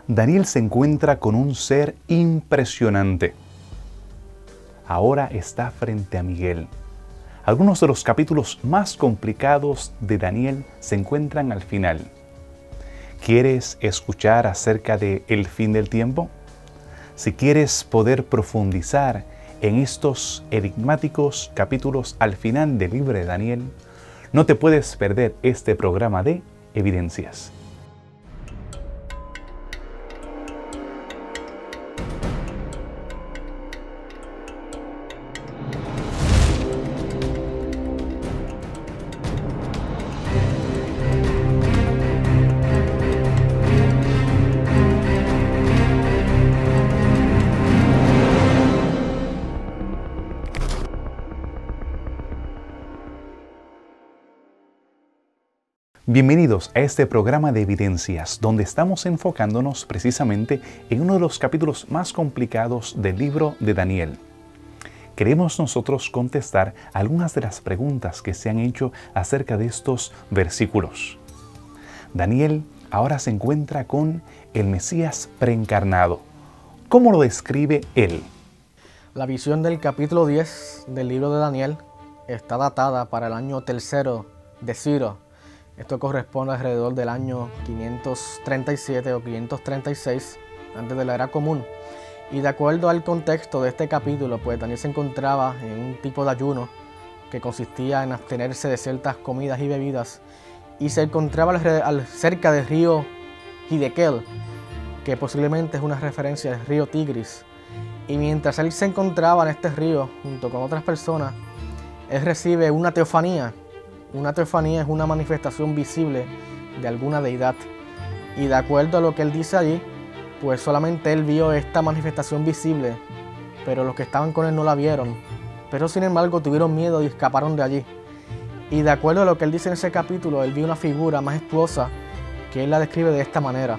Daniel se encuentra con un ser impresionante. Ahora está frente a Miguel. Algunos de los capítulos más complicados de Daniel se encuentran al final. ¿Quieres escuchar acerca de el fin del tiempo? Si quieres poder profundizar en estos enigmáticos capítulos al final del libro de Daniel, no te puedes perder este programa de Evidencias. Bienvenidos a este programa de Evidencias, donde estamos enfocándonos precisamente en uno de los capítulos más complicados del libro de Daniel. Queremos nosotros contestar algunas de las preguntas que se han hecho acerca de estos versículos. Daniel ahora se encuentra con el Mesías preencarnado. ¿Cómo lo describe él? La visión del capítulo 10 del libro de Daniel está datada para el año tercero de Ciro. Esto corresponde alrededor del año 537 o 536 antes de la era común. Y de acuerdo al contexto de este capítulo, pues Daniel se encontraba en un tipo de ayuno que consistía en abstenerse de ciertas comidas y bebidas, y se encontraba cerca del río Hiddekel, que posiblemente es una referencia al río Tigris. Y mientras él se encontraba en este río junto con otras personas, él recibe una teofanía. Una teofanía es una manifestación visible de alguna deidad. Y de acuerdo a lo que él dice allí, pues solamente él vio esta manifestación visible, pero los que estaban con él no la vieron. Pero sin embargo tuvieron miedo y escaparon de allí. Y de acuerdo a lo que él dice en ese capítulo, él vio una figura majestuosa que él la describe de esta manera.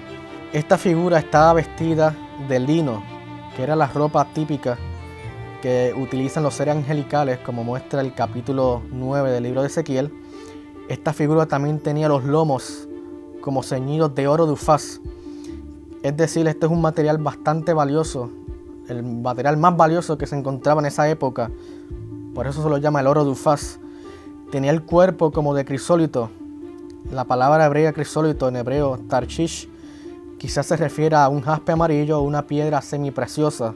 Esta figura estaba vestida de lino, que era la ropa típica que utilizan los seres angelicales, como muestra el capítulo 9 del libro de Ezequiel. Esta figura también tenía los lomos como ceñidos de oro de Ufaz. Es decir, este es un material bastante valioso, el material más valioso que se encontraba en esa época. Por eso se lo llama el oro de Ufaz. Tenía el cuerpo como de crisólito. La palabra hebrea crisólito, en hebreo tarshish, quizás se refiere a un jaspe amarillo o una piedra semipreciosa.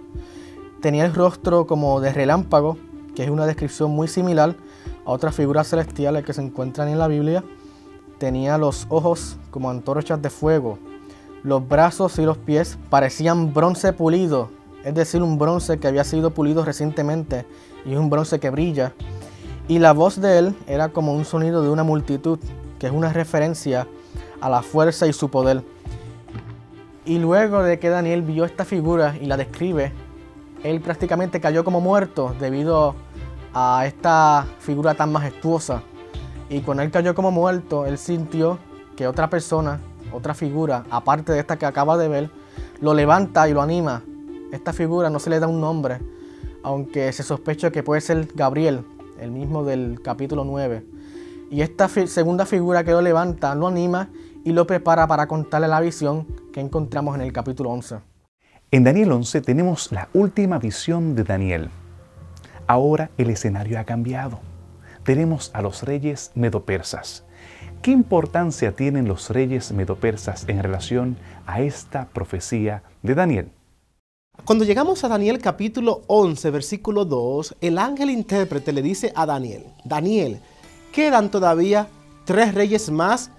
Tenía el rostro como de relámpago, que es una descripción muy similar a otras figuras celestiales que se encuentran en la Biblia. Tenía los ojos como antorchas de fuego. Los brazos y los pies parecían bronce pulido, es decir, un bronce que había sido pulido recientemente y es un bronce que brilla. Y la voz de él era como un sonido de una multitud, que es una referencia a la fuerza y su poder. Y luego de que Daniel vio esta figura y la describe, él prácticamente cayó como muerto debido a esta figura tan majestuosa. Y cuando él cayó como muerto, él sintió que otra persona, otra figura, aparte de esta que acaba de ver, lo levanta y lo anima. Esta figura no se le da un nombre, aunque se sospecha que puede ser Gabriel, el mismo del capítulo 9. Y esta segunda figura que lo levanta, lo anima y lo prepara para contarle la visión que encontramos en el capítulo 11. En Daniel 11 tenemos la última visión de Daniel. Ahora el escenario ha cambiado. Tenemos a los reyes medopersas. ¿Qué importancia tienen los reyes medopersas en relación a esta profecía de Daniel? Cuando llegamos a Daniel capítulo 11, versículo 2, el ángel intérprete le dice a Daniel: Daniel, quedan todavía 3 reyes más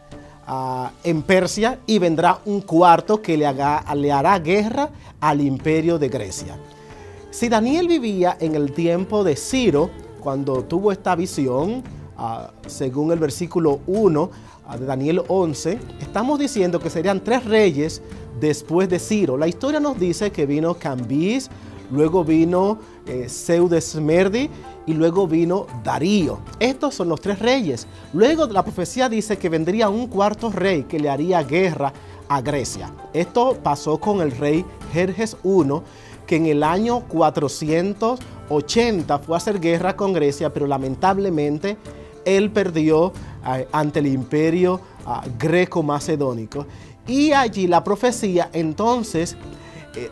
en Persia y vendrá un cuarto que le hará guerra al imperio de Grecia. Si Daniel vivía en el tiempo de Ciro, cuando tuvo esta visión, según el versículo 1 de Daniel 11, estamos diciendo que serían 3 reyes después de Ciro. La historia nos dice que vino Cambiz, luego vino Seudesmerdi y luego vino Darío. Estos son los 3 reyes. Luego la profecía dice que vendría un cuarto rey que le haría guerra a Grecia. Esto pasó con el rey Jerjes I, que en el año 480 fue a hacer guerra con Grecia, pero lamentablemente él perdió ante el imperio greco-macedónico. Y allí la profecía entonces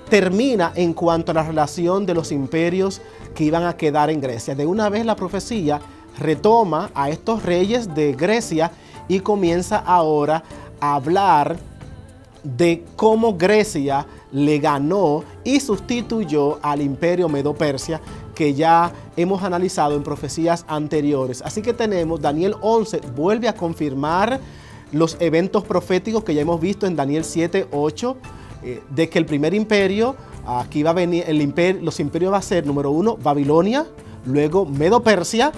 termina en cuanto a la relación de los imperios que iban a quedar en Grecia. De una vez la profecía retoma a estos reyes de Grecia y comienza ahora a hablar de cómo Grecia le ganó y sustituyó al imperio Medo-Persia, que ya hemos analizado en profecías anteriores. Así que tenemos Daniel 11, vuelve a confirmar los eventos proféticos que ya hemos visto en Daniel 7, 8, de que el primer imperio, aquí va a venir, los imperios va a ser, número 1, Babilonia, luego Medo-Persia,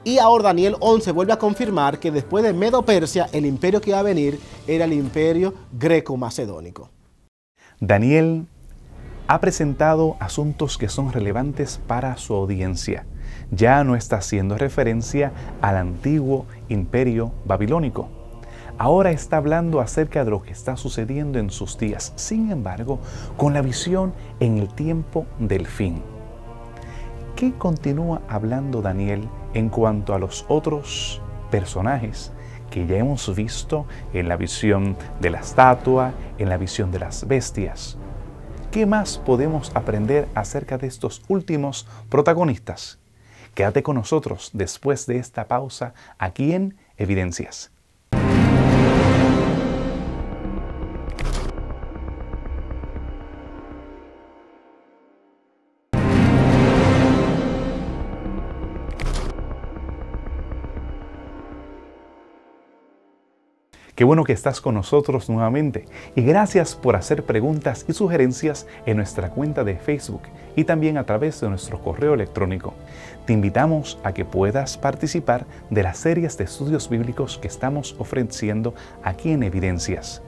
y ahora Daniel 11 vuelve a confirmar que después de Medo-Persia, el imperio que iba a venir era el imperio greco-macedónico. Daniel ha presentado asuntos que son relevantes para su audiencia. Ya no está haciendo referencia al antiguo imperio babilónico. Ahora está hablando acerca de lo que está sucediendo en sus días, sin embargo, con la visión en el tiempo del fin. ¿Qué continúa hablando Daniel en cuanto a los otros personajes que ya hemos visto en la visión de la estatua, en la visión de las bestias? ¿Qué más podemos aprender acerca de estos últimos protagonistas? Quédate con nosotros después de esta pausa aquí en Evidencias. Qué bueno que estás con nosotros nuevamente y gracias por hacer preguntas y sugerencias en nuestra cuenta de Facebook y también a través de nuestro correo electrónico. Te invitamos a que puedas participar de las series de estudios bíblicos que estamos ofreciendo aquí en Evidencias.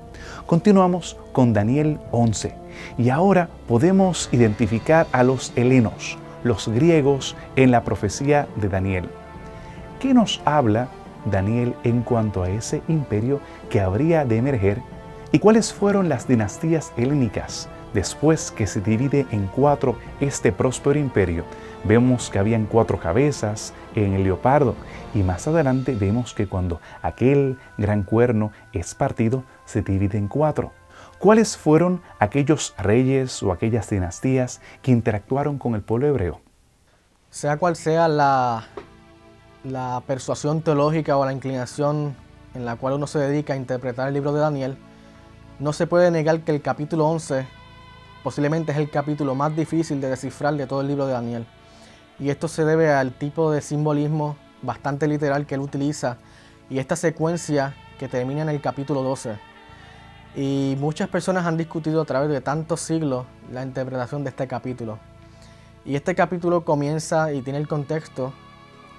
Continuamos con Daniel 11 y ahora podemos identificar a los helenos, los griegos en la profecía de Daniel. ¿Qué nos habla Daniel en cuanto a ese imperio que habría de emerger y cuáles fueron las dinastías helénicas después que se divide en 4 este próspero imperio? Vemos que habían 4 cabezas en el leopardo y más adelante vemos que cuando aquel gran cuerno es partido se divide en 4. ¿Cuáles fueron aquellos reyes o aquellas dinastías que interactuaron con el pueblo hebreo? Sea cual sea la persuasión teológica o la inclinación en la cual uno se dedica a interpretar el libro de Daniel, no se puede negar que el capítulo 11 posiblemente es el capítulo más difícil de descifrar de todo el libro de Daniel. Y esto se debe al tipo de simbolismo bastante literal que él utiliza y esta secuencia que termina en el capítulo 12. Y muchas personas han discutido a través de tantos siglos la interpretación de este capítulo. Y este capítulo comienza y tiene el contexto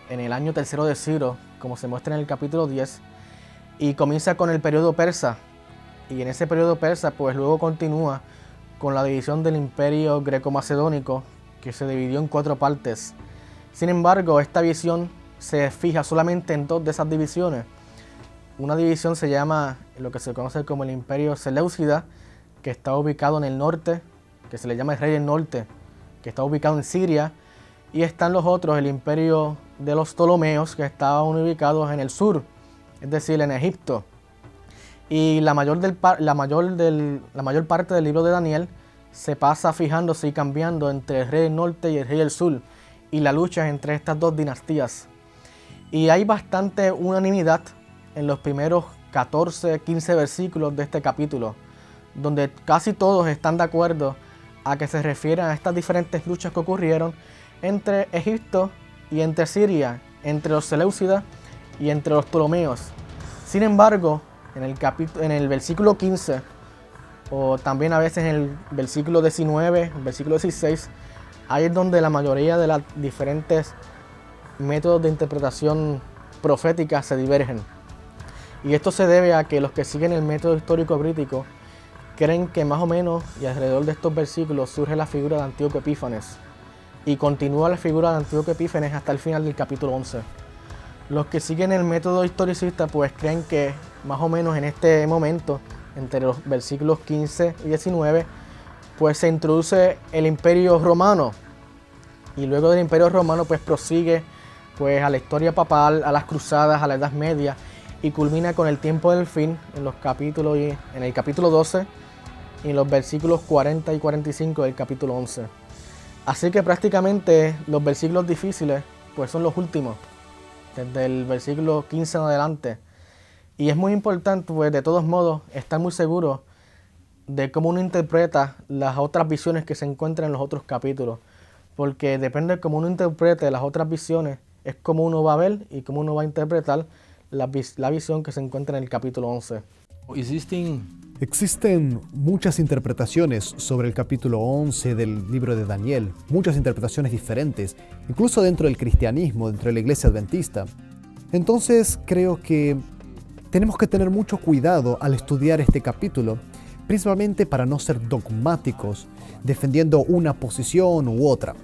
en el año 3 de Ciro, como se muestra en el capítulo 10, y comienza con el periodo persa. Y en ese periodo persa, pues luego continúa con la división del imperio greco-macedónico, que se dividió en 4 partes. Sin embargo, esta visión se fija solamente en 2 de esas divisiones. Una división se llama lo que se conoce como el imperio Seleucida, que está ubicado en el norte, que se le llama el rey del norte, que está ubicado en Siria, y están los otros, el imperio de los Ptolomeos, que estaban ubicados en el sur, es decir, en Egipto. Y la mayor parte del libro de Daniel se pasa fijándose y cambiando entre el rey del norte y el rey del sur, y la lucha entre estas 2 dinastías. Y hay bastante unanimidad en los primeros 14, 15 versículos de este capítulo, donde casi todos están de acuerdo a que se refieren a estas diferentes luchas que ocurrieron entre Egipto y entre Siria, entre los Seleucidas y entre los Ptolomeos. Sin embargo, en el versículo 15, o también a veces en el versículo 19, el versículo 16, ahí es donde la mayoría de los diferentes métodos de interpretación profética se divergen. Y esto se debe a que los que siguen el método histórico crítico creen que más o menos y alrededor de estos versículos surge la figura de Antíoco Epífanes y continúa la figura de Antíoco Epífanes hasta el final del capítulo 11. Los que siguen el método historicista pues creen que más o menos en este momento, entre los versículos 15 y 19, pues se introduce el imperio romano y luego del imperio romano pues prosigue pues a la historia papal, a las cruzadas, a la Edad Media y culmina con el tiempo del fin en el capítulo 12 y en los versículos 40 y 45 del capítulo 11. Así que prácticamente los versículos difíciles pues son los últimos, desde el versículo 15 en adelante. Y es muy importante, pues, de todos modos, estar muy seguro de cómo uno interpreta las otras visiones que se encuentran en los otros capítulos. Porque depende de cómo uno interprete las otras visiones, es cómo uno va a ver y cómo uno va a interpretar la visión que se encuentra en el capítulo 11. Existen muchas interpretaciones sobre el capítulo 11 del libro de Daniel, muchas interpretaciones diferentes, incluso dentro del cristianismo, dentro de la iglesia adventista. Entonces creo que tenemos que tener mucho cuidado al estudiar este capítulo, principalmente para no ser dogmáticos, defendiendo una posición u otra.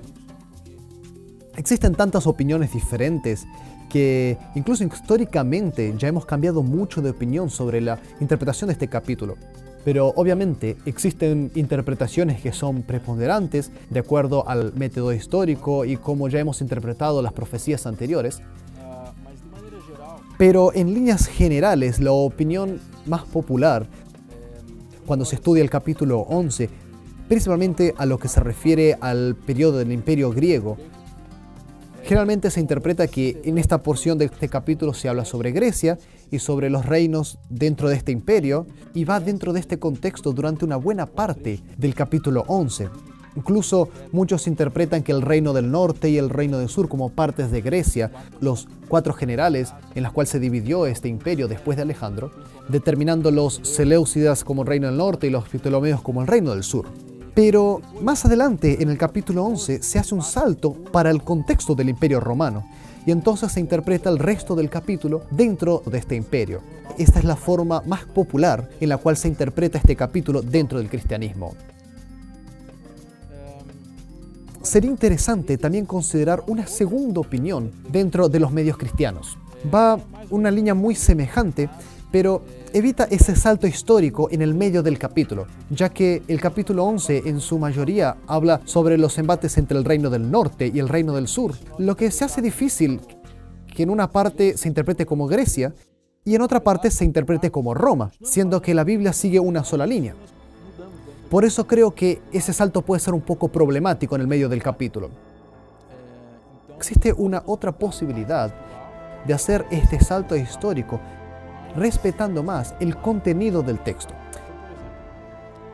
Existen tantas opiniones diferentes que incluso históricamente ya hemos cambiado mucho de opinión sobre la interpretación de este capítulo. Pero obviamente existen interpretaciones que son preponderantes de acuerdo al método histórico y como ya hemos interpretado las profecías anteriores. Pero en líneas generales, la opinión más popular cuando se estudia el capítulo 11, principalmente a lo que se refiere al periodo del Imperio griego, generalmente se interpreta que en esta porción de este capítulo se habla sobre Grecia y sobre los reinos dentro de este imperio, y va dentro de este contexto durante una buena parte del capítulo 11. Incluso muchos interpretan que el reino del norte y el reino del sur como partes de Grecia, los 4 generales en los cuales se dividió este imperio después de Alejandro, determinando los Seleucidas como el reino del norte y los Ptolomeos como el reino del sur. Pero más adelante, en el capítulo 11, se hace un salto para el contexto del Imperio Romano, y entonces se interpreta el resto del capítulo dentro de este imperio. Esta es la forma más popular en la cual se interpreta este capítulo dentro del cristianismo. Sería interesante también considerar una segunda opinión dentro de los medios cristianos. Va una línea muy semejante, pero evita ese salto histórico en el medio del capítulo, ya que el capítulo 11 en su mayoría habla sobre los embates entre el reino del norte y el reino del sur, lo que se hace difícil que en una parte se interprete como Grecia y en otra parte se interprete como Roma, siendo que la Biblia sigue una sola línea. Por eso creo que ese salto puede ser un poco problemático en el medio del capítulo. Existe una otra posibilidad de hacer este salto histórico respetando más el contenido del texto.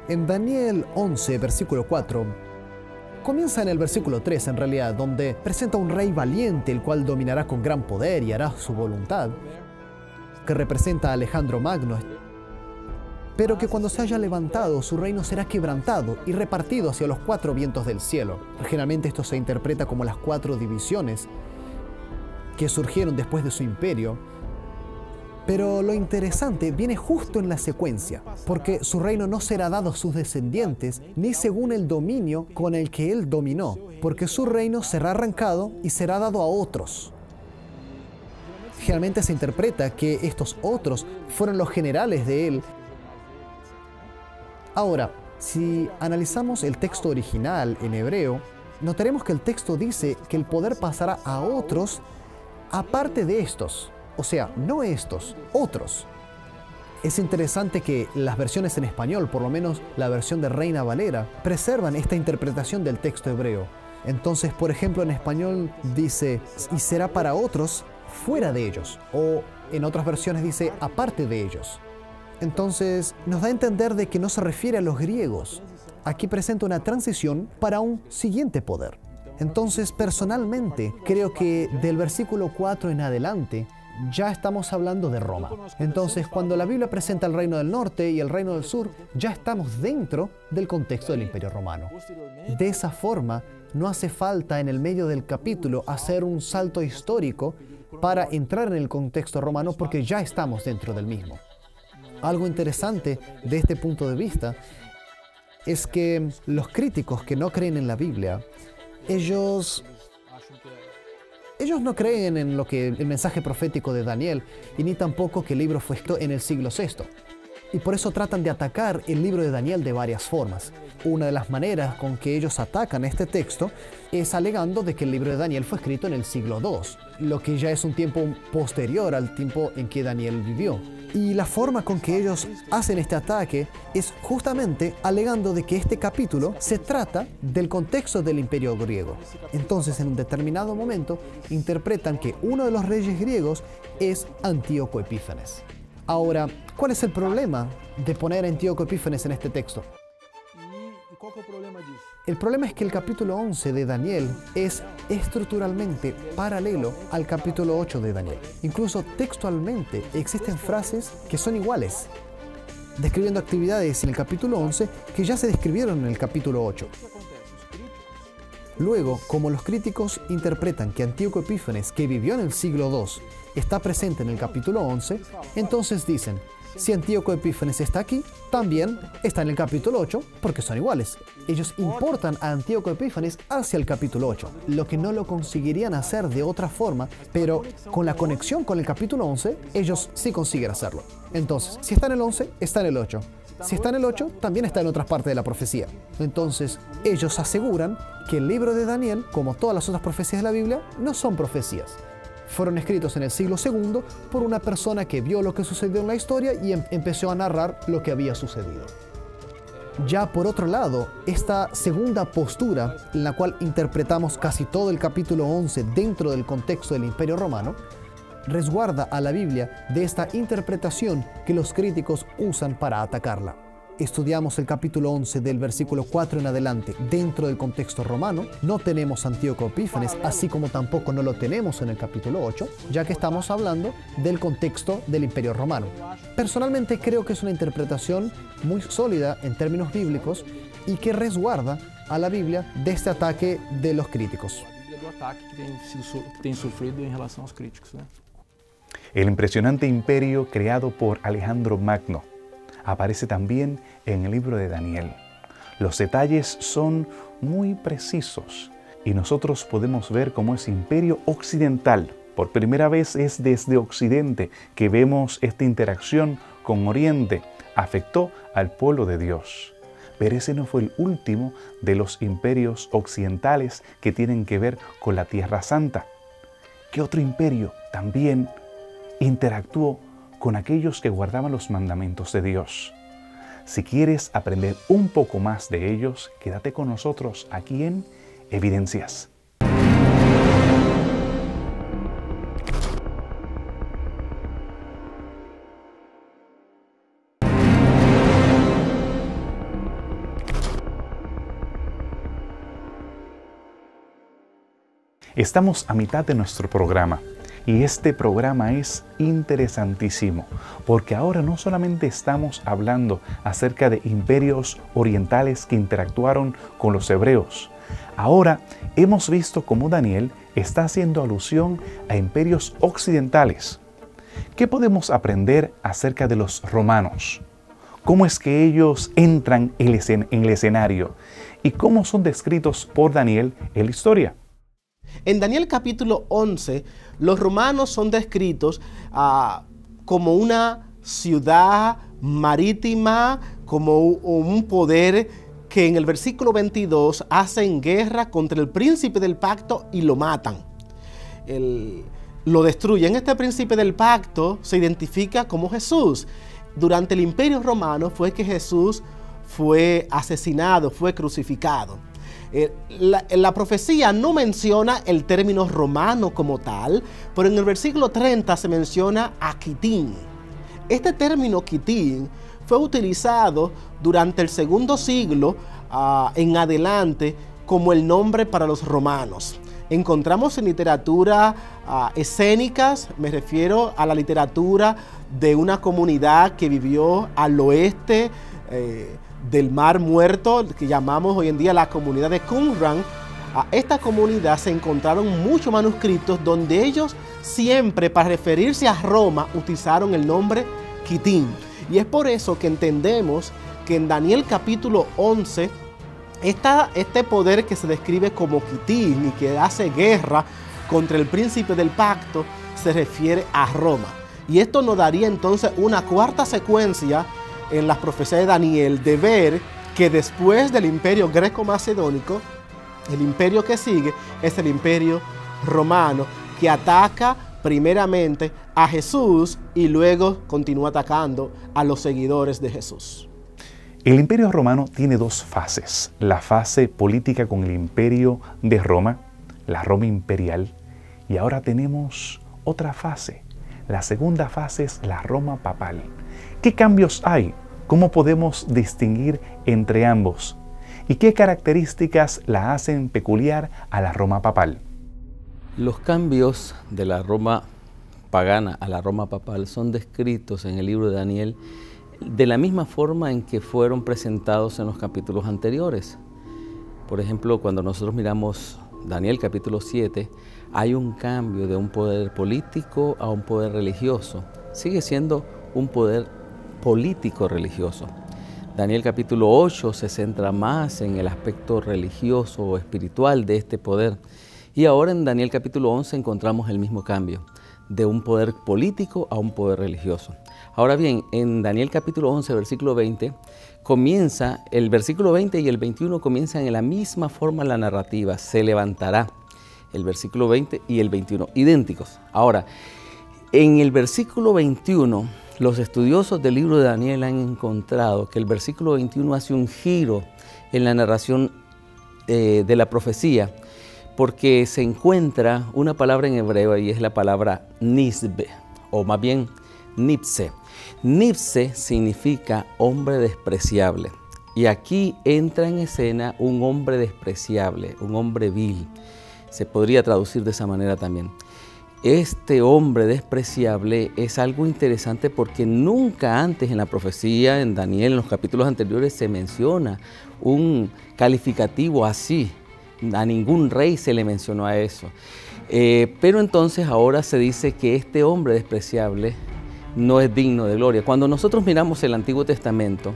En Daniel 11, versículo 4, comienza en el versículo 3 en realidad, donde presenta un rey valiente, el cual dominará con gran poder y hará su voluntad, que representa a Alejandro Magno, pero que cuando se haya levantado, su reino será quebrantado y repartido hacia los 4 vientos del cielo. Generalmente esto se interpreta como las 4 divisiones que surgieron después de su imperio. Pero lo interesante viene justo en la secuencia, porque su reino no será dado a sus descendientes, ni según el dominio con el que él dominó, porque su reino será arrancado y será dado a otros. Generalmente se interpreta que estos otros fueron los generales de él. Ahora, si analizamos el texto original en hebreo, notaremos que el texto dice que el poder pasará a otros aparte de estos. O sea, no estos, otros. Es interesante que las versiones en español, por lo menos la versión de Reina Valera, preservan esta interpretación del texto hebreo. Entonces, por ejemplo, en español dice, y será para otros fuera de ellos, o en otras versiones dice, aparte de ellos. Entonces, nos da a entender de que no se refiere a los griegos. Aquí presenta una transición para un siguiente poder. Entonces, personalmente, creo que del versículo 4 en adelante, ya estamos hablando de Roma. Entonces, cuando la Biblia presenta el reino del norte y el reino del sur, ya estamos dentro del contexto del Imperio Romano. De esa forma, no hace falta en el medio del capítulo hacer un salto histórico para entrar en el contexto romano porque ya estamos dentro del mismo. Algo interesante de este punto de vista es que los críticos que no creen en la Biblia, ellos no creen en lo que el mensaje profético de Daniel y ni tampoco que el libro fue escrito en el siglo VI. y por eso tratan de atacar el libro de Daniel de varias formas. Una de las maneras con que ellos atacan este texto es alegando de que el libro de Daniel fue escrito en el siglo II, lo que ya es un tiempo posterior al tiempo en que Daniel vivió. Y la forma con que ellos hacen este ataque es justamente alegando de que este capítulo se trata del contexto del imperio griego. Entonces, en un determinado momento, interpretan que uno de los reyes griegos es Antíoco Epífanes. Ahora, ¿cuál es el problema de poner a Antíoco Epífanes en este texto? El problema es que el capítulo 11 de Daniel es estructuralmente paralelo al capítulo 8 de Daniel. Incluso textualmente existen frases que son iguales, describiendo actividades en el capítulo 11 que ya se describieron en el capítulo 8. Luego, como los críticos interpretan que Antíoco Epífanes, que vivió en el siglo II, está presente en el capítulo 11, entonces dicen, si Antíoco Epífanes está aquí, también está en el capítulo 8 porque son iguales. Ellos importan a Antíoco Epífanes hacia el capítulo 8, lo que no lo conseguirían hacer de otra forma, pero con la conexión con el capítulo 11, ellos sí consiguen hacerlo. Entonces, si está en el 11, está en el 8. Si está en el 8, también está en otras partes de la profecía. Entonces, ellos aseguran que el libro de Daniel, como todas las otras profecías de la Biblia, no son profecías. Fueron escritos en el siglo II por una persona que vio lo que sucedió en la historia y empezó a narrar lo que había sucedido. Ya por otro lado, esta segunda postura, en la cual interpretamos casi todo el capítulo 11 dentro del contexto del Imperio Romano, resguarda a la Biblia de esta interpretación que los críticos usan para atacarla. Estudiamos el capítulo 11 del versículo 4 en adelante dentro del contexto romano. No tenemos Antíoco Epífanes, así como tampoco no lo tenemos en el capítulo 8, ya que estamos hablando del contexto del Imperio Romano. Personalmente creo que es una interpretación muy sólida en términos bíblicos y que resguarda a la Biblia de este ataque de los críticos. El impresionante imperio creado por Alejandro Magno aparece también en el libro de Daniel. Los detalles son muy precisos y nosotros podemos ver cómo ese imperio occidental, por primera vez es desde Occidente que vemos esta interacción con Oriente, afectó al pueblo de Dios. Pero ese no fue el último de los imperios occidentales que tienen que ver con la Tierra Santa. ¿Qué otro imperio también interactuó con aquellos que guardaban los mandamientos de Dios? Si quieres aprender un poco más de ellos, quédate con nosotros aquí en Evidencias. Estamos a mitad de nuestro programa. Y este programa es interesantísimo, porque ahora no solamente estamos hablando acerca de imperios orientales que interactuaron con los hebreos. Ahora hemos visto cómo Daniel está haciendo alusión a imperios occidentales. ¿Qué podemos aprender acerca de los romanos? ¿Cómo es que ellos entran en el escenario? ¿Y cómo son descritos por Daniel en la historia? En Daniel capítulo 11, los romanos son descritos como una ciudad marítima, como un poder que en el versículo 22 hacen guerra contra el príncipe del pacto y lo matan. Lo destruyen. Este príncipe del pacto se identifica como Jesús. Durante el imperio romano fue que Jesús fue asesinado, fue crucificado. La profecía no menciona el término romano como tal, pero en el versículo 30 se menciona a Quitín. Este término Quitín fue utilizado durante el segundo siglo en adelante como el nombre para los romanos. Encontramos en literatura escénicas, me refiero a la literatura de una comunidad que vivió al oeste del Mar Muerto, que llamamos hoy en día la comunidad de Qumran. A esta comunidad se encontraron muchos manuscritos donde ellos siempre, para referirse a Roma, utilizaron el nombre Quitín. Y es por eso que entendemos que en Daniel capítulo 11, este poder que se describe como Quitín y que hace guerra contra el príncipe del pacto, se refiere a Roma. Y esto nos daría entonces una cuarta secuencia en las profecías de Daniel de ver que después del imperio greco-macedónico, el imperio que sigue es el imperio romano, que ataca primeramente a Jesús y luego continúa atacando a los seguidores de Jesús. El imperio romano tiene dos fases: la fase política con el imperio de Roma, la Roma imperial, y ahora tenemos otra fase. La segunda fase es la Roma papal. ¿Qué cambios hay? ¿Cómo podemos distinguir entre ambos? ¿Y qué características la hacen peculiar a la Roma papal? Los cambios de la Roma pagana a la Roma papal son descritos en el libro de Daniel de la misma forma en que fueron presentados en los capítulos anteriores. Por ejemplo, cuando nosotros miramos Daniel capítulo 7, hay un cambio de un poder político a un poder religioso. Sigue siendo un poder político religioso. Daniel capítulo 8 se centra más en el aspecto religioso o espiritual de este poder. Y ahora en Daniel capítulo 11 encontramos el mismo cambio, de un poder político a un poder religioso. Ahora bien, en Daniel capítulo 11, versículo 20, comienza, el versículo 20 y el 21 comienzan en la misma forma la narrativa: se levantará. El versículo 20 y el 21, idénticos. Ahora, en el versículo 21, los estudiosos del libro de Daniel han encontrado que el versículo 21 hace un giro en la narración de la profecía, porque se encuentra una palabra en hebreo y es la palabra nisbe, o más bien nipse. Nipse significa hombre despreciable, y aquí entra en escena un hombre despreciable, un hombre vil. Se podría traducir de esa manera también. Este hombre despreciable es algo interesante porque nunca antes en la profecía, en Daniel, en los capítulos anteriores, se menciona un calificativo así. A ningún rey se le mencionó a eso. Pero entonces ahora se dice que este hombre despreciable no es digno de gloria. Cuando nosotros miramos el Antiguo Testamento,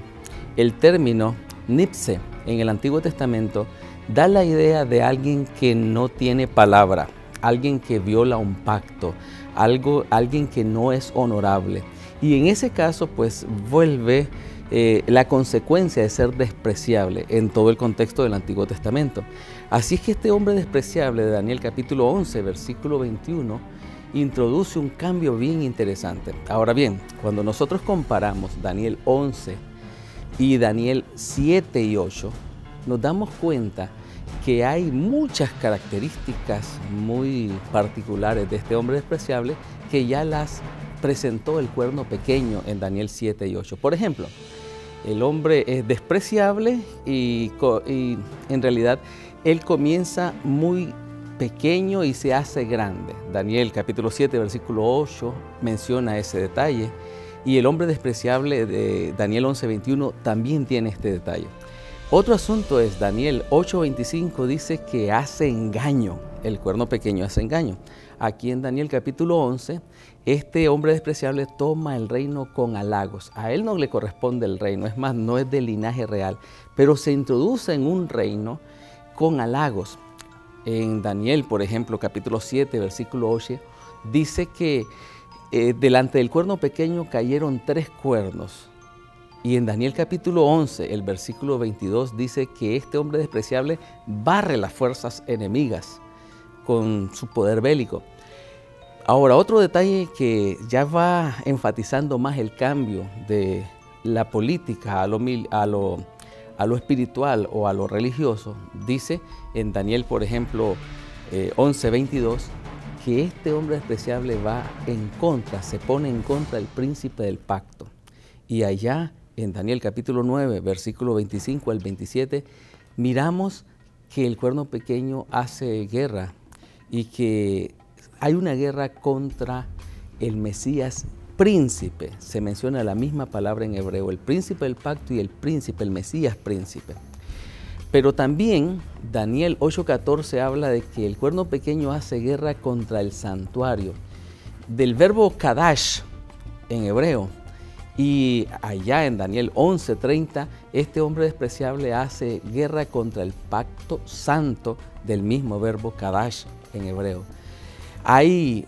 el término nipse en el Antiguo Testamento da la idea de alguien que no tiene palabra, alguien que viola un pacto, alguien que no es honorable. Y en ese caso, pues, vuelve la consecuencia de ser despreciable en todo el contexto del Antiguo Testamento. Así es que este hombre despreciable de Daniel capítulo 11, versículo 21, introduce un cambio bien interesante. Ahora bien, cuando nosotros comparamos Daniel 11 y Daniel 7 y 8, nos damos cuenta que hay muchas características muy particulares de este hombre despreciable que ya las presentó el cuerno pequeño en Daniel 7 y 8. Por ejemplo, el hombre es despreciable y en realidad él comienza muy pequeño y se hace grande. Daniel capítulo 7, versículo 8 menciona ese detalle, y el hombre despreciable de Daniel 11, 21 también tiene este detalle. Otro asunto es Daniel 8:25 dice que hace engaño, el cuerno pequeño hace engaño. Aquí en Daniel capítulo 11, este hombre despreciable toma el reino con halagos. A él no le corresponde el reino, es más, no es de linaje real, pero se introduce en un reino con halagos. En Daniel, por ejemplo, capítulo 7, versículo 8, dice que delante del cuerno pequeño cayeron 3 cuernos. Y en Daniel capítulo 11, el versículo 22, dice que este hombre despreciable barre las fuerzas enemigas con su poder bélico. Ahora, otro detalle que ya va enfatizando más el cambio de la política a lo espiritual o a lo religioso, dice en Daniel, por ejemplo, 11:22, que este hombre despreciable va en contra, se pone en contra del príncipe del pacto. Y allá en Daniel capítulo 9, versículo 25 al 27, miramos que el cuerno pequeño hace guerra y que hay una guerra contra el Mesías príncipe. Se menciona la misma palabra en hebreo, el príncipe del pacto y el príncipe, el Mesías príncipe. Pero también Daniel 8:14 habla de que el cuerno pequeño hace guerra contra el santuario, del verbo kadash en hebreo. Y allá en Daniel 11:30, este hombre despreciable hace guerra contra el pacto santo del mismo verbo kadash en hebreo. Hay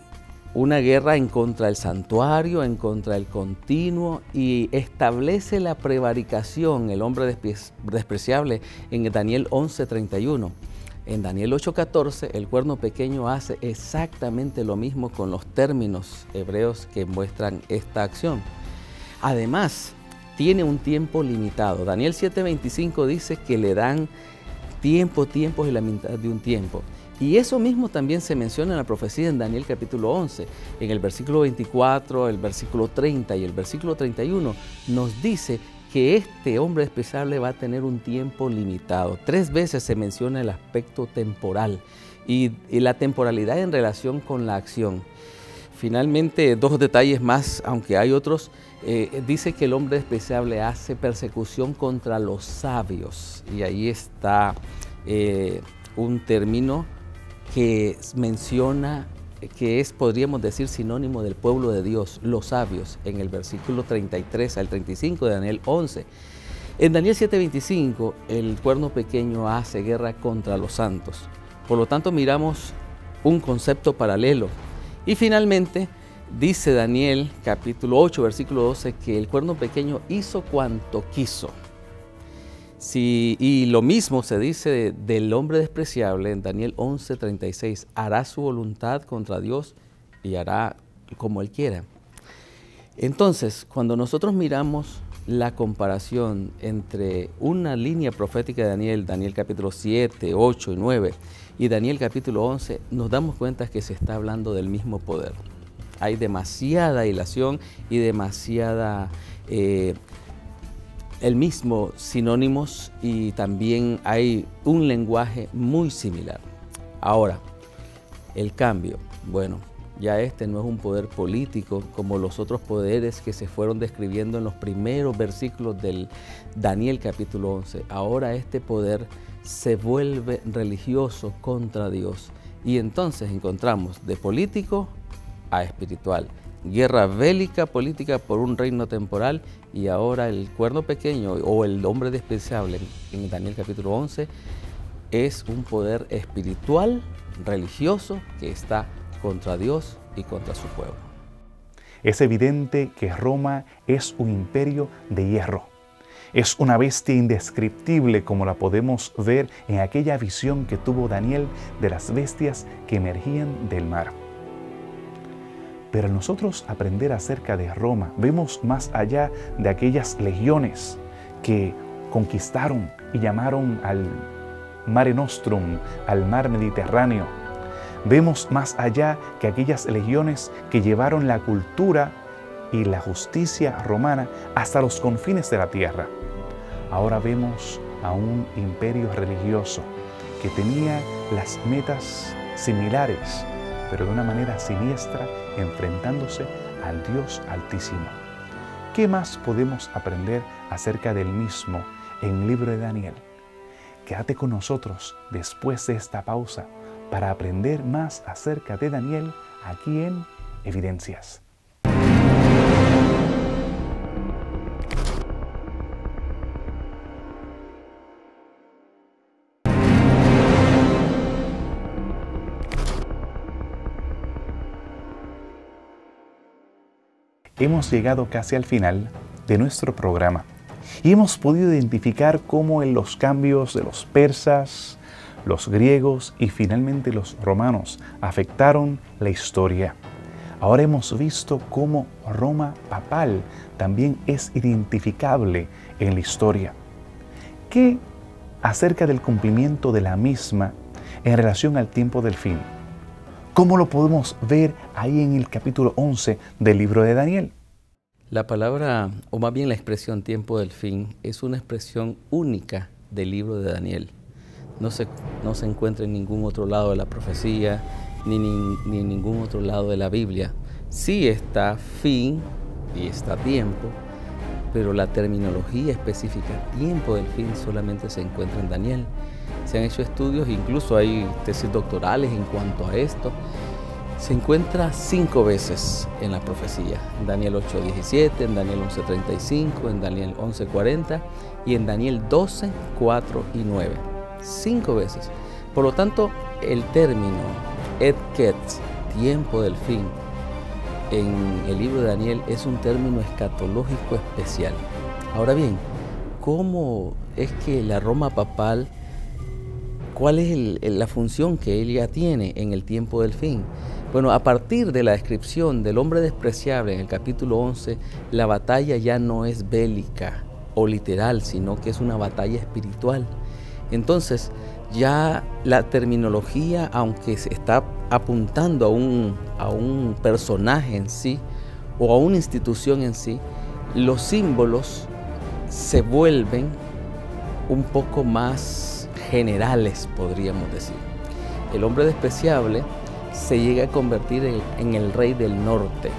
una guerra en contra del santuario, en contra del continuo, y establece la prevaricación, el hombre despreciable, en Daniel 11:31. En Daniel 8:14, el cuerno pequeño hace exactamente lo mismo con los términos hebreos que muestran esta acción. Además, tiene un tiempo limitado. Daniel 7:25 dice que le dan tiempos y la mitad de un tiempo. Y eso mismo también se menciona en la profecía en Daniel capítulo 11. En el versículo 24, el versículo 30 y el versículo 31 nos dice que este hombre despreciable va a tener un tiempo limitado. 3 veces se menciona el aspecto temporal y la temporalidad en relación con la acción. Finalmente, 2 detalles más, aunque hay otros. Dice que el hombre despreciable hace persecución contra los sabios, y ahí está un término que menciona que es, podríamos decir, sinónimo del pueblo de Dios, los sabios, en el versículo 33 al 35 de Daniel 11. En Daniel 7:25, el cuerno pequeño hace guerra contra los santos. Por lo tanto, miramos un concepto paralelo. Y finalmente, dice Daniel capítulo 8, versículo 12, que el cuerno pequeño hizo cuanto quiso. Sí, y lo mismo se dice del hombre despreciable en Daniel 11:36, hará su voluntad contra Dios y hará como él quiera. Entonces, cuando nosotros miramos la comparación entre una línea profética de Daniel, Daniel capítulo 7, 8 y 9, y Daniel capítulo 11, nos damos cuenta que se está hablando del mismo poder. Hay demasiada hilación y demasiada el mismo sinónimos, y también hay un lenguaje muy similar. Ahora, el cambio, bueno, ya este no es un poder político como los otros poderes que se fueron describiendo en los primeros versículos del Daniel capítulo 11. Ahora este poder se vuelve religioso contra Dios, y entonces encontramos de político a espiritual. Guerra bélica política por un reino temporal, y ahora el cuerno pequeño o el hombre despreciable en Daniel capítulo 11 es un poder espiritual, religioso, que está contra Dios y contra su pueblo. Es evidente que Roma es un imperio de hierro. Es una bestia indescriptible, como la podemos ver en aquella visión que tuvo Daniel de las bestias que emergían del mar. Pero al nosotros aprender acerca de Roma, vemos más allá de aquellas legiones que conquistaron y llamaron al Mare Nostrum, al mar Mediterráneo. Vemos más allá que aquellas legiones que llevaron la cultura y la justicia romana hasta los confines de la tierra. Ahora vemos a un imperio religioso que tenía las metas similares, pero de una manera siniestra, enfrentándose al Dios Altísimo. ¿Qué más podemos aprender acerca del mismo en el libro de Daniel? Quédate con nosotros después de esta pausa para aprender más acerca de Daniel aquí en Evidencias. Hemos llegado casi al final de nuestro programa y hemos podido identificar cómo en los cambios de los persas, los griegos y finalmente los romanos afectaron la historia. Ahora hemos visto cómo Roma papal también es identificable en la historia. ¿Qué acerca del cumplimiento de la misma en relación al tiempo del fin? ¿Cómo lo podemos ver ahí en el capítulo 11 del libro de Daniel? La palabra, o más bien la expresión tiempo del fin, es una expresión única del libro de Daniel. No se encuentra en ningún otro lado de la profecía, ni en ningún otro lado de la Biblia. Sí está fin y está tiempo, pero la terminología específica, tiempo del fin, solamente se encuentra en Daniel. Se han hecho estudios, incluso hay tesis doctorales en cuanto a esto. Se encuentra 5 veces en la profecía, en Daniel 8:17, en Daniel 11:35, en Daniel 11:40 y en Daniel 12, 4 y 9. 5 veces. Por lo tanto, el término et ket, tiempo del fin, en el libro de Daniel es un término escatológico especial. Ahora bien, ¿cómo es que la Roma papal, cuál es la función que ella tiene en el tiempo del fin? Bueno, a partir de la descripción del hombre despreciable en el capítulo 11, la batalla ya no es bélica o literal, sino que es una batalla espiritual. Entonces, ya la terminología, aunque se está apuntando a un personaje en sí o a una institución en sí, los símbolos se vuelven un poco más generales, podríamos decir. El hombre despreciable se llega a convertir en el rey del norte.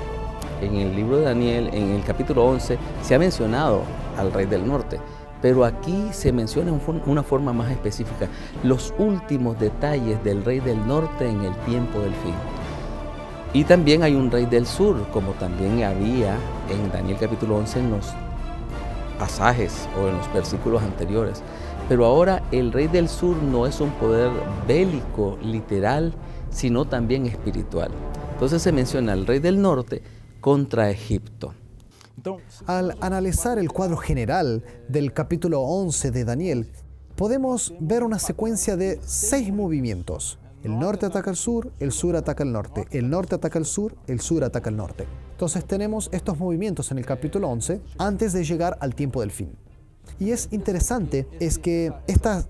En el libro de Daniel, en el capítulo 11, se ha mencionado al rey del norte, pero aquí se menciona una forma más específica, los últimos detalles del rey del norte en el tiempo del fin. Y también hay un rey del sur, como también había en Daniel capítulo 11 en los pasajes o en los versículos anteriores. Pero ahora el rey del sur no es un poder bélico, literal, sino también espiritual. Entonces se menciona al rey del norte contra Egipto. Al analizar el cuadro general del capítulo 11 de Daniel, podemos ver una secuencia de 6 movimientos. El norte ataca al sur ataca al norte. El norte ataca al sur ataca al norte. Entonces tenemos estos movimientos en el capítulo 11 antes de llegar al tiempo del fin. Y es interesante es que esta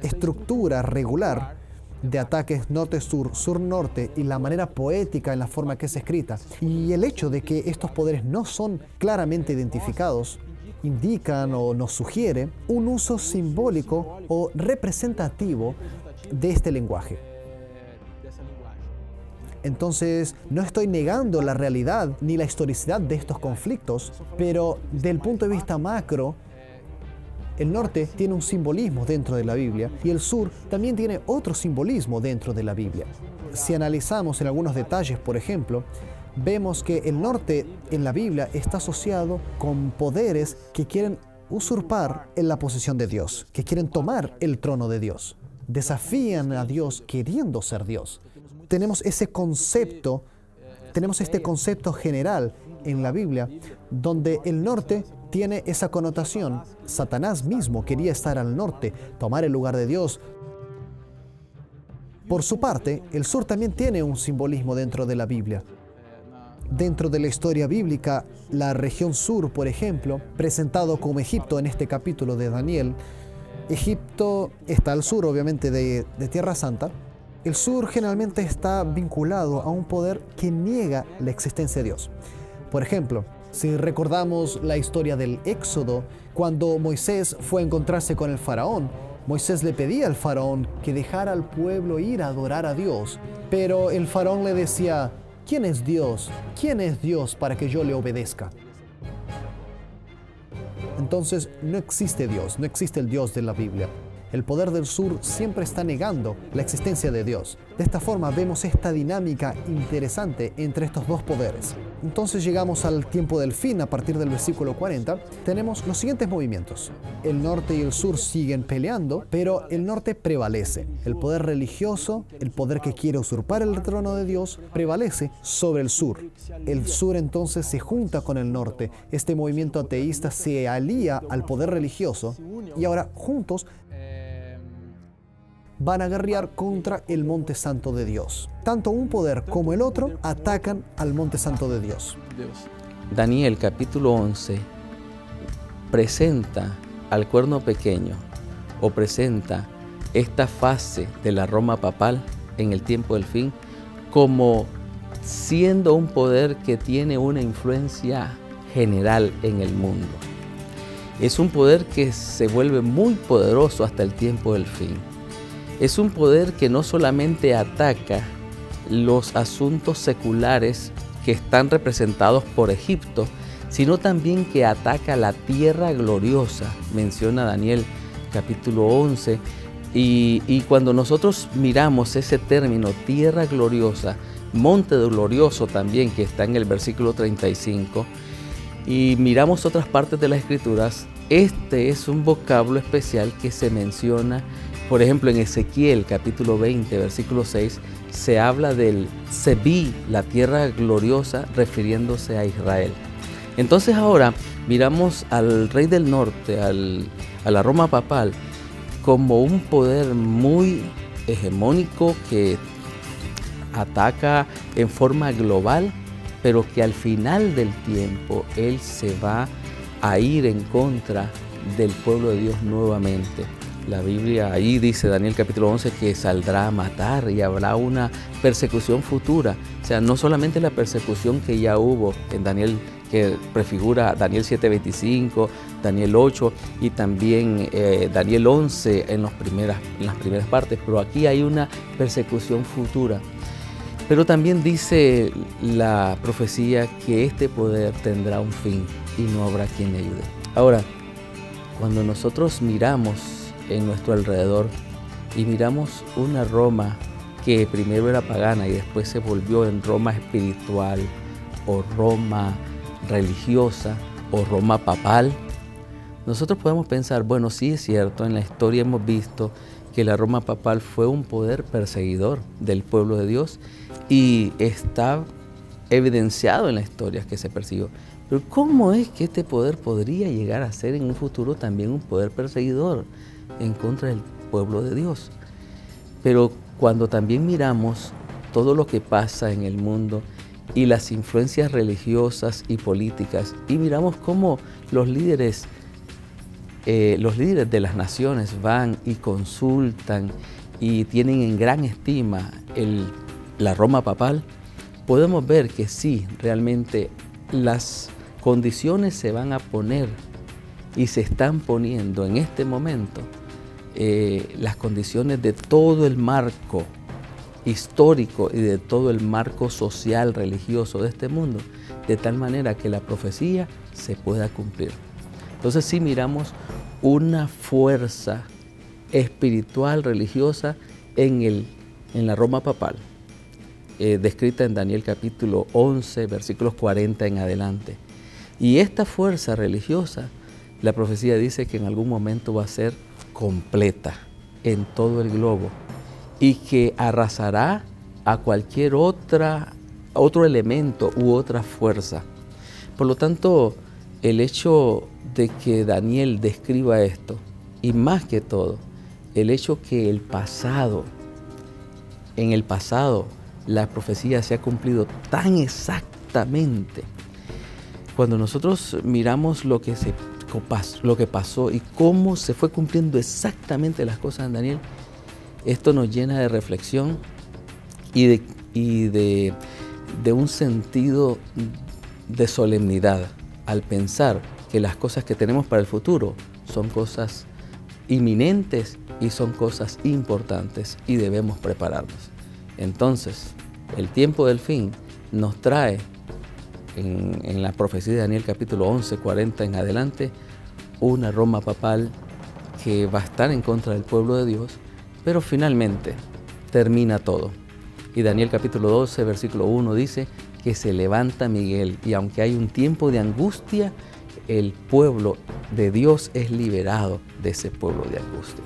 estructura regular de ataques norte-sur, sur-norte y la manera poética en la forma que es escrita y el hecho de que estos poderes no son claramente identificados indican o nos sugiere un uso simbólico o representativo de este lenguaje. Entonces, no estoy negando la realidad ni la historicidad de estos conflictos, pero del punto de vista macro, el norte tiene un simbolismo dentro de la Biblia y el sur también tiene otro simbolismo dentro de la Biblia. Si analizamos en algunos detalles, por ejemplo, vemos que el norte en la Biblia está asociado con poderes que quieren usurpar en la posición de Dios, que quieren tomar el trono de Dios. Desafían a Dios queriendo ser Dios. Tenemos este concepto general en la Biblia donde el norte tiene esa connotación. Satanás mismo quería estar al norte, tomar el lugar de Dios. Por su parte, el sur también tiene un simbolismo dentro de la Biblia. Dentro de la historia bíblica, la región sur, por ejemplo, presentado como Egipto en este capítulo de Daniel, Egipto está al sur, obviamente, de Tierra Santa. El sur generalmente está vinculado a un poder que niega la existencia de Dios. Por ejemplo, si recordamos la historia del Éxodo, cuando Moisés fue a encontrarse con el faraón, Moisés le pedía al faraón que dejara al pueblo ir a adorar a Dios, pero el faraón le decía: ¿quién es Dios? ¿Quién es Dios para que yo le obedezca? Entonces, no existe Dios, no existe el Dios de la Biblia. El poder del sur siempre está negando la existencia de Dios. De esta forma vemos esta dinámica interesante entre estos dos poderes. Entonces llegamos al tiempo del fin a partir del versículo 40. Tenemos los siguientes movimientos. El norte y el sur siguen peleando, pero el norte prevalece. El poder religioso, el poder que quiere usurpar el trono de Dios, prevalece sobre el sur. El sur entonces se junta con el norte. Este movimiento ateísta se alía al poder religioso y ahora juntos van a guerrear contra el Monte Santo de Dios. Tanto un poder como el otro atacan al Monte Santo de Dios. Daniel capítulo 11 presenta al cuerno pequeño o presenta esta fase de la Roma papal en el tiempo del fin como siendo un poder que tiene una influencia general en el mundo. Es un poder que se vuelve muy poderoso hasta el tiempo del fin. Es un poder que no solamente ataca los asuntos seculares que están representados por Egipto, sino también que ataca la tierra gloriosa, menciona Daniel capítulo 11. Y cuando nosotros miramos ese término, tierra gloriosa, monte glorioso también, que está en el versículo 35, y miramos otras partes de las Escrituras, este es un vocablo especial que se menciona Por ejemplo, en Ezequiel capítulo 20, versículo 6, se habla del Sebí, la tierra gloriosa, refiriéndose a Israel. Entonces ahora miramos al rey del norte, a la Roma papal, como un poder muy hegemónico que ataca en forma global, pero que al final del tiempo él se va a ir en contra del pueblo de Dios nuevamente. La Biblia ahí dice, Daniel capítulo 11, que saldrá a matar y habrá una persecución futura. O sea, no solamente la persecución que ya hubo en Daniel, que prefigura Daniel 7:25, Daniel 8 y también Daniel 11 en las primeras partes, pero aquí hay una persecución futura. Pero también dice la profecía que este poder tendrá un fin y no habrá quien le ayude. Ahora, cuando nosotros miramos en nuestro alrededor y miramos una Roma que primero era pagana y después se volvió en Roma espiritual o Roma religiosa o Roma papal, nosotros podemos pensar, bueno, sí es cierto, en la historia hemos visto que la Roma papal fue un poder perseguidor del pueblo de Dios y está evidenciado en la historia que se persiguió. Pero ¿cómo es que este poder podría llegar a ser en un futuro también un poder perseguidor en contra del pueblo de Dios? Pero cuando también miramos todo lo que pasa en el mundo y las influencias religiosas y políticas y miramos cómo los líderes de las naciones van y consultan y tienen en gran estima la Roma papal, podemos ver que sí, realmente las condiciones se van a poner y se están poniendo en este momento, las condiciones de todo el marco histórico y de todo el marco social, religioso de este mundo, de tal manera que la profecía se pueda cumplir. Entonces sí miramos una fuerza espiritual, religiosa en la Roma papal, descrita en Daniel capítulo 11, versículos 40 en adelante. Y esta fuerza religiosa, la profecía dice que en algún momento va a ser completa en todo el globo y que arrasará a cualquier otro elemento u otra fuerza. Por lo tanto, el hecho de que Daniel describa esto, y más que todo, el hecho que en el pasado, la profecía se ha cumplido tan exactamente. Cuando nosotros miramos lo que pasó y cómo se fue cumpliendo exactamente las cosas en Daniel, esto nos llena de reflexión y de un sentido de solemnidad al pensar que las cosas que tenemos para el futuro son cosas inminentes y son cosas importantes y debemos prepararnos. Entonces, el tiempo del fin nos trae en la profecía de Daniel capítulo 11, 40 en adelante, una Roma papal que va a estar en contra del pueblo de Dios, pero finalmente termina todo. Y Daniel capítulo 12, versículo 1 dice que se levanta Miguel y aunque hay un tiempo de angustia, el pueblo de Dios es liberado de ese pueblo de angustia.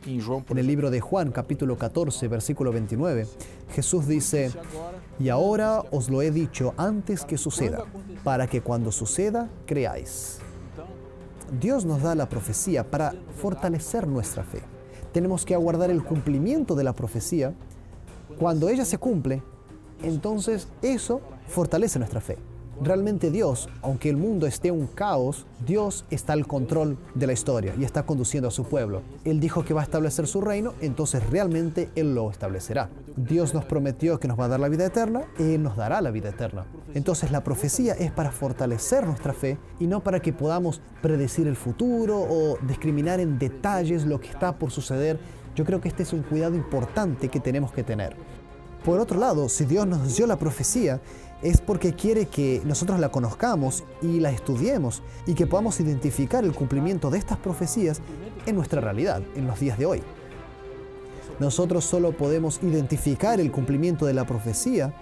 En el libro de Juan, capítulo 14, versículo 29, Jesús dice, y ahora os lo he dicho antes que suceda, para que cuando suceda, creáis. Dios nos da la profecía para fortalecer nuestra fe. Tenemos que aguardar el cumplimiento de la profecía. Cuando ella se cumple, entonces eso fortalece nuestra fe. Realmente Dios, aunque el mundo esté un caos, Dios está al control de la historia y está conduciendo a su pueblo. Él dijo que va a establecer su reino, entonces realmente Él lo establecerá. Dios nos prometió que nos va a dar la vida eterna, Él nos dará la vida eterna. Entonces la profecía es para fortalecer nuestra fe y no para que podamos predecir el futuro o discriminar en detalles lo que está por suceder. Yo creo que este es un cuidado importante que tenemos que tener. Por otro lado, si Dios nos dio la profecía, es porque quiere que nosotros la conozcamos y la estudiemos y que podamos identificar el cumplimiento de estas profecías en nuestra realidad, en los días de hoy. Nosotros solo podemos identificar el cumplimiento de la profecía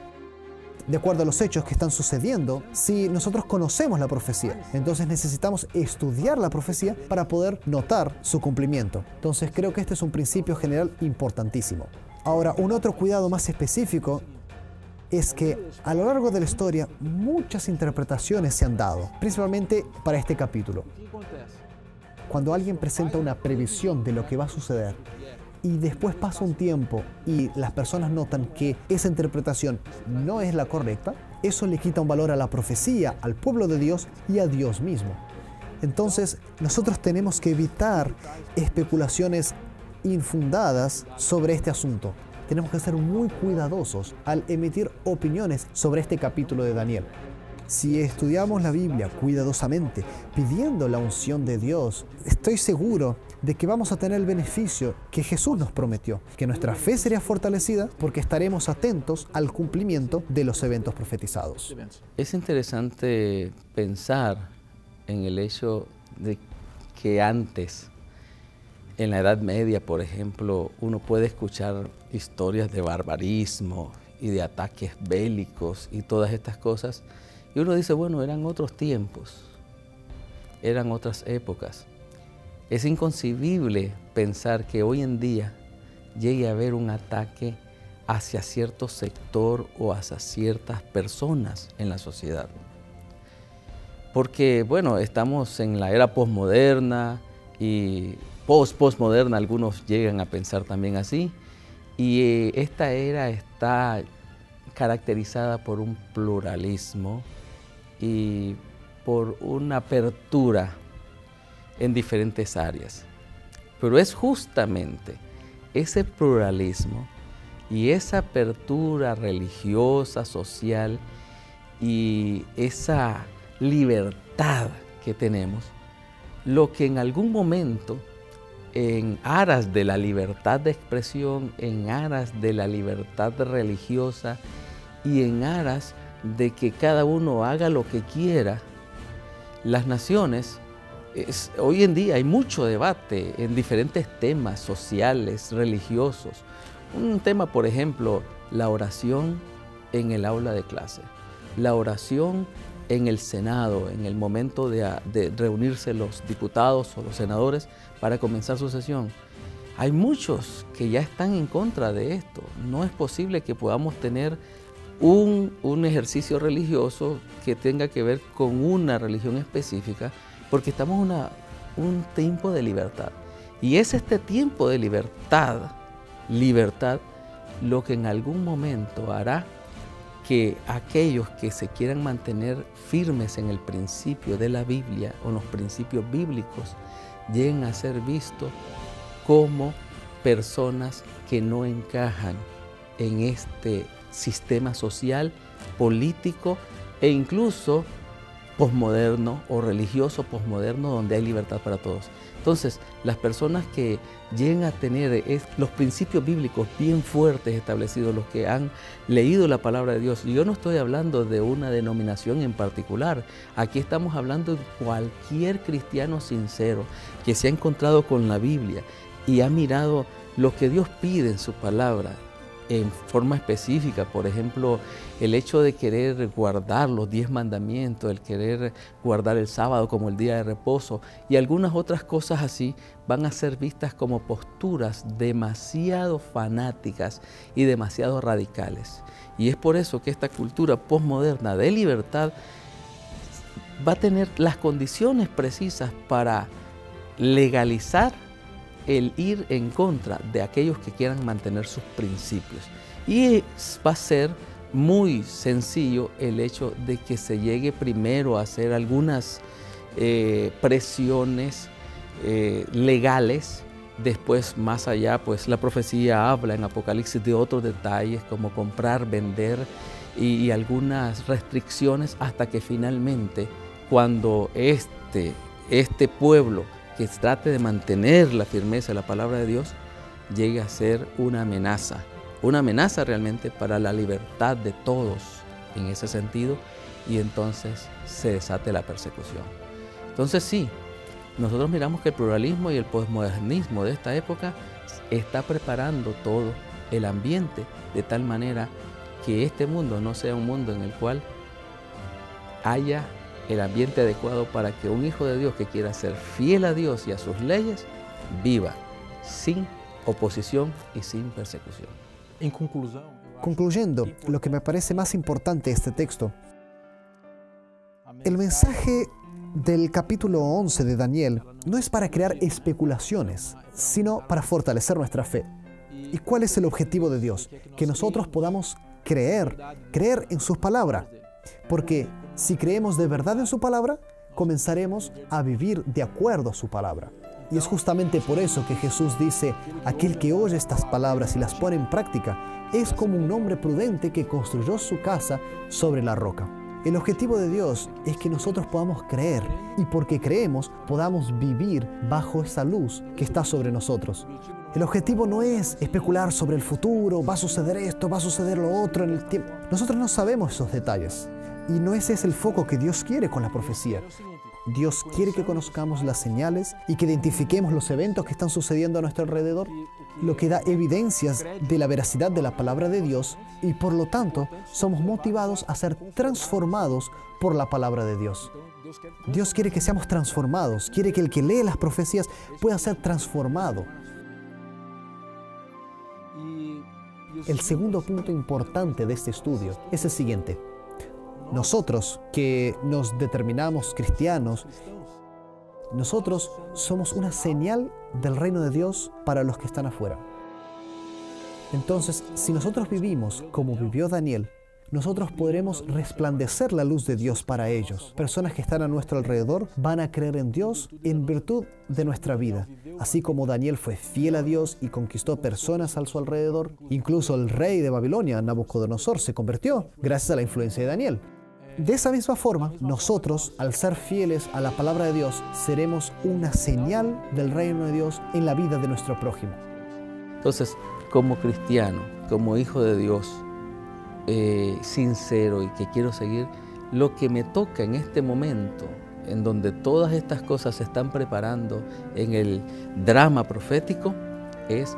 de acuerdo a los hechos que están sucediendo si nosotros conocemos la profecía. Entonces necesitamos estudiar la profecía para poder notar su cumplimiento. Entonces creo que este es un principio general importantísimo. Ahora, un otro cuidado más específico es que a lo largo de la historia muchas interpretaciones se han dado, principalmente para este capítulo. Cuando alguien presenta una previsión de lo que va a suceder y después pasa un tiempo y las personas notan que esa interpretación no es la correcta, eso le quita un valor a la profecía, al pueblo de Dios y a Dios mismo. Entonces, nosotros tenemos que evitar especulaciones infundadas sobre este asunto. Tenemos que ser muy cuidadosos al emitir opiniones sobre este capítulo de Daniel. Si estudiamos la Biblia cuidadosamente, pidiendo la unción de Dios, estoy seguro de que vamos a tener el beneficio que Jesús nos prometió, que nuestra fe sería fortalecida porque estaremos atentos al cumplimiento de los eventos profetizados. Es interesante pensar en el hecho de que antes, en la Edad Media, por ejemplo, uno puede escuchar historias de barbarismo y de ataques bélicos y todas estas cosas, y uno dice, bueno, eran otros tiempos, eran otras épocas. Es inconcebible pensar que hoy en día llegue a haber un ataque hacia cierto sector o hacia ciertas personas en la sociedad. Porque, bueno, estamos en la era posmoderna y postmoderna, algunos llegan a pensar también así, y esta era está caracterizada por un pluralismo y por una apertura en diferentes áreas. Pero es justamente ese pluralismo y esa apertura religiosa, social y esa libertad que tenemos, lo que en algún momento, en aras de la libertad de expresión, en aras de la libertad religiosa y en aras de que cada uno haga lo que quiera, las naciones, hoy en día hay mucho debate en diferentes temas sociales, religiosos. Un tema, por ejemplo, la oración en el aula de clase, la oración en el Senado, en el momento de reunirse los diputados o los senadores para comenzar su sesión. Hay muchos que ya están en contra de esto. No es posible que podamos tener un ejercicio religioso que tenga que ver con una religión específica, porque estamos en un tiempo de libertad. Y es este tiempo de libertad lo que en algún momento hará que aquellos que se quieran mantener firmes en el principio de la Biblia o en los principios bíblicos lleguen a ser vistos como personas que no encajan en este sistema social, político e incluso posmoderno o religioso posmoderno donde hay libertad para todos. Entonces, las personas que lleguen a tener los principios bíblicos bien fuertes establecidos, los que han leído la palabra de Dios, y yo no estoy hablando de una denominación en particular, aquí estamos hablando de cualquier cristiano sincero que se ha encontrado con la Biblia y ha mirado lo que Dios pide en su palabra en forma específica, por ejemplo, el hecho de querer guardar los 10 mandamientos, el querer guardar el sábado como el día de reposo y algunas otras cosas así van a ser vistas como posturas demasiado fanáticas y demasiado radicales. Y es por eso que esta cultura posmoderna de libertad va a tener las condiciones precisas para legalizar el ir en contra de aquellos que quieran mantener sus principios. Y va a ser muy sencillo el hecho de que se llegue primero a hacer algunas presiones legales, después más allá, pues la profecía habla en Apocalipsis de otros detalles como comprar, vender y algunas restricciones hasta que finalmente cuando este pueblo que trate de mantener la firmeza de la palabra de Dios, llegue a ser una amenaza realmente para la libertad de todos en ese sentido, y entonces se desate la persecución. Entonces sí, nosotros miramos que el pluralismo y el posmodernismo de esta época está preparando todo el ambiente de tal manera que este mundo no sea un mundo en el cual haya el ambiente adecuado para que un hijo de Dios que quiera ser fiel a Dios y a sus leyes, viva sin oposición y sin persecución. Concluyendo, lo que me parece más importante de este texto, el mensaje del capítulo 11 de Daniel no es para crear especulaciones, sino para fortalecer nuestra fe. ¿Y cuál es el objetivo de Dios? Que nosotros podamos creer en sus palabras. Porque si creemos de verdad en su palabra, comenzaremos a vivir de acuerdo a su palabra. Y es justamente por eso que Jesús dice, aquel que oye estas palabras y las pone en práctica, es como un hombre prudente que construyó su casa sobre la roca. El objetivo de Dios es que nosotros podamos creer y porque creemos podamos vivir bajo esa luz que está sobre nosotros. El objetivo no es especular sobre el futuro, va a suceder esto, va a suceder lo otro en el tiempo. Nosotros no sabemos esos detalles y no ese es el foco que Dios quiere con la profecía. Dios quiere que conozcamos las señales y que identifiquemos los eventos que están sucediendo a nuestro alrededor, lo que da evidencias de la veracidad de la palabra de Dios y por lo tanto somos motivados a ser transformados por la palabra de Dios. Dios quiere que seamos transformados, quiere que el que lee las profecías pueda ser transformado. El segundo punto importante de este estudio es el siguiente. Nosotros que nos determinamos cristianos, nosotros somos una señal del reino de Dios para los que están afuera. Entonces, si nosotros vivimos como vivió Daniel, nosotros podremos resplandecer la luz de Dios para ellos. Personas que están a nuestro alrededor van a creer en Dios en virtud de nuestra vida. Así como Daniel fue fiel a Dios y conquistó personas a su alrededor, incluso el rey de Babilonia, Nabucodonosor, se convirtió gracias a la influencia de Daniel. De esa misma forma, nosotros, al ser fieles a la palabra de Dios, seremos una señal del reino de Dios en la vida de nuestro prójimo. Entonces, como cristiano, como hijo de Dios, sincero y que quiero seguir, lo que me toca en este momento, en donde todas estas cosas se están preparando en el drama profético, es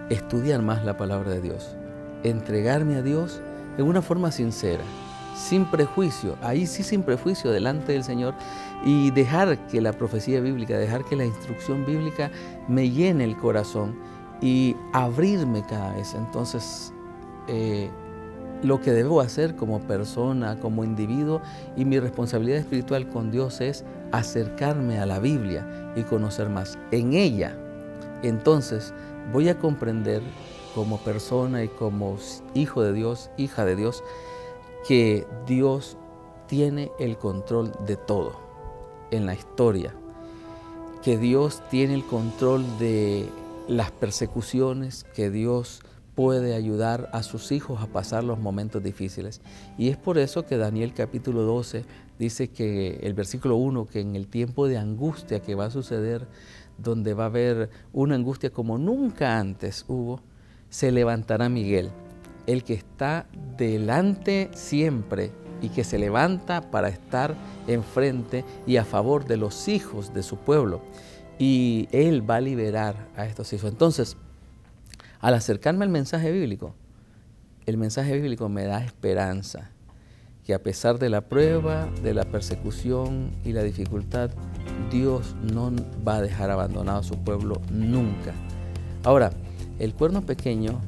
estudiar más la palabra de Dios, entregarme a Dios en una forma sincera, sin prejuicio, ahí sí sin prejuicio delante del Señor y dejar que la profecía bíblica, dejar que la instrucción bíblica me llene el corazón y abrirme cada vez. Entonces, lo que debo hacer como persona, como individuo y mi responsabilidad espiritual con Dios es acercarme a la Biblia y conocer más. En ella, entonces, voy a comprender como persona y como hijo de Dios, hija de Dios, que Dios tiene el control de todo en la historia, que Dios tiene el control de las persecuciones, que Dios puede ayudar a sus hijos a pasar los momentos difíciles. Y es por eso que Daniel capítulo 12 dice que el versículo 1, que en el tiempo de angustia que va a suceder, donde va a haber una angustia como nunca antes hubo, se levantará Miguel, el que está delante siempre y que se levanta para estar enfrente y a favor de los hijos de su pueblo. Y él va a liberar a estos hijos. Entonces, al acercarme al mensaje bíblico, el mensaje bíblico me da esperanza, que a pesar de la prueba, de la persecución y la dificultad, Dios no va a dejar abandonado a su pueblo nunca. Ahora, el cuerno pequeño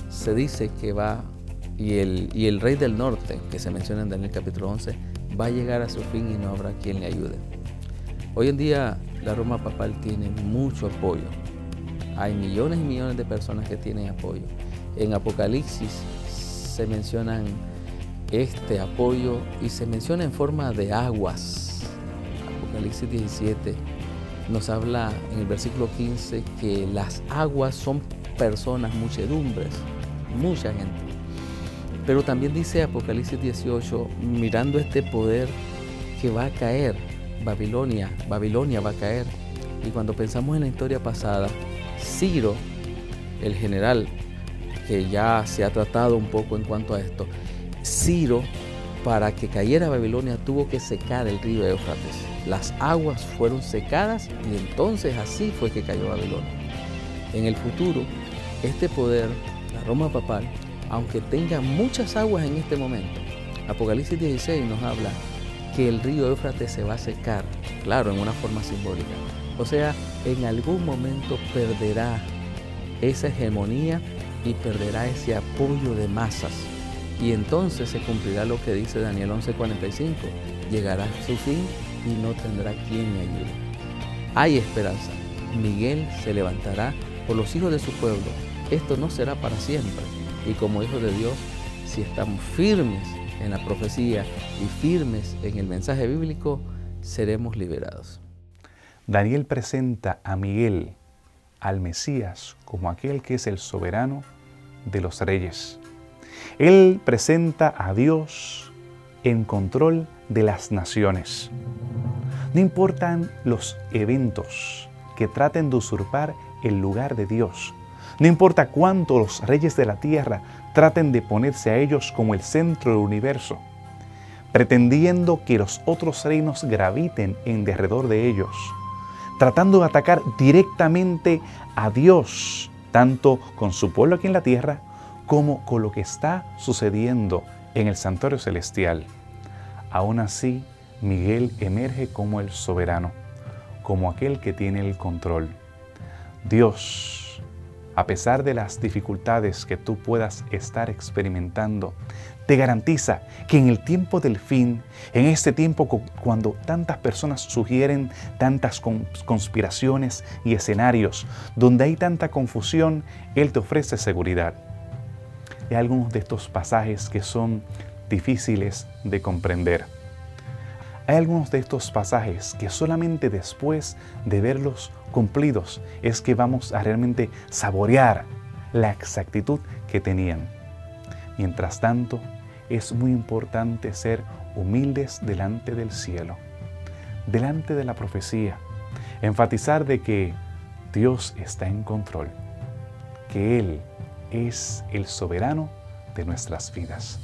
se dice que va, y el rey del norte, que se menciona en Daniel capítulo 11, va a llegar a su fin y no habrá quien le ayude. Hoy en día la Roma papal tiene mucho apoyo. Hay millones y millones de personas que tienen apoyo. En Apocalipsis se mencionan este apoyo y se menciona en forma de aguas. Apocalipsis 17 nos habla en el versículo 15 que las aguas son personas, muchedumbres, mucha gente. Pero también dice Apocalipsis 18, mirando este poder que va a caer, Babilonia va a caer. Y cuando pensamos en la historia pasada, Ciro, el general, que ya se ha tratado un poco en cuanto a esto, Ciro, para que cayera Babilonia, tuvo que secar el río Éufrates. Las aguas fueron secadas y entonces así fue que cayó Babilonia. En el futuro, este poder, la Roma papal, aunque tenga muchas aguas en este momento. Apocalipsis 16 nos habla que el río Éufrates se va a secar, claro, en una forma simbólica. O sea, en algún momento perderá esa hegemonía y perderá ese apoyo de masas. Y entonces se cumplirá lo que dice Daniel 11:45, llegará a su fin y no tendrá quien le ayude. Hay esperanza. Miguel se levantará por los hijos de su pueblo. Esto no será para siempre. Y como hijos de Dios, si estamos firmes en la profecía y firmes en el mensaje bíblico, seremos liberados. Daniel presenta a Miguel, al Mesías, como aquel que es el soberano de los reyes. Él presenta a Dios en control de las naciones. No importan los eventos que traten de usurpar el lugar de Dios. No importa cuánto los reyes de la tierra traten de ponerse a ellos como el centro del universo, pretendiendo que los otros reinos graviten en derredor de ellos, tratando de atacar directamente a Dios, tanto con su pueblo aquí en la tierra, como con lo que está sucediendo en el santuario celestial. Aún así, Miguel emerge como el soberano, como aquel que tiene el control. Dios, a pesar de las dificultades que tú puedas estar experimentando, te garantiza que en el tiempo del fin, en este tiempo cuando tantas personas sugieren tantas conspiraciones y escenarios, donde hay tanta confusión, Él te ofrece seguridad. Hay algunos de estos pasajes que son difíciles de comprender. Hay algunos de estos pasajes que solamente después de verlos cumplidos es que vamos a realmente saborear la exactitud que tenían. Mientras tanto, es muy importante ser humildes delante del cielo, delante de la profecía, enfatizar de que Dios está en control, que Él es el soberano de nuestras vidas.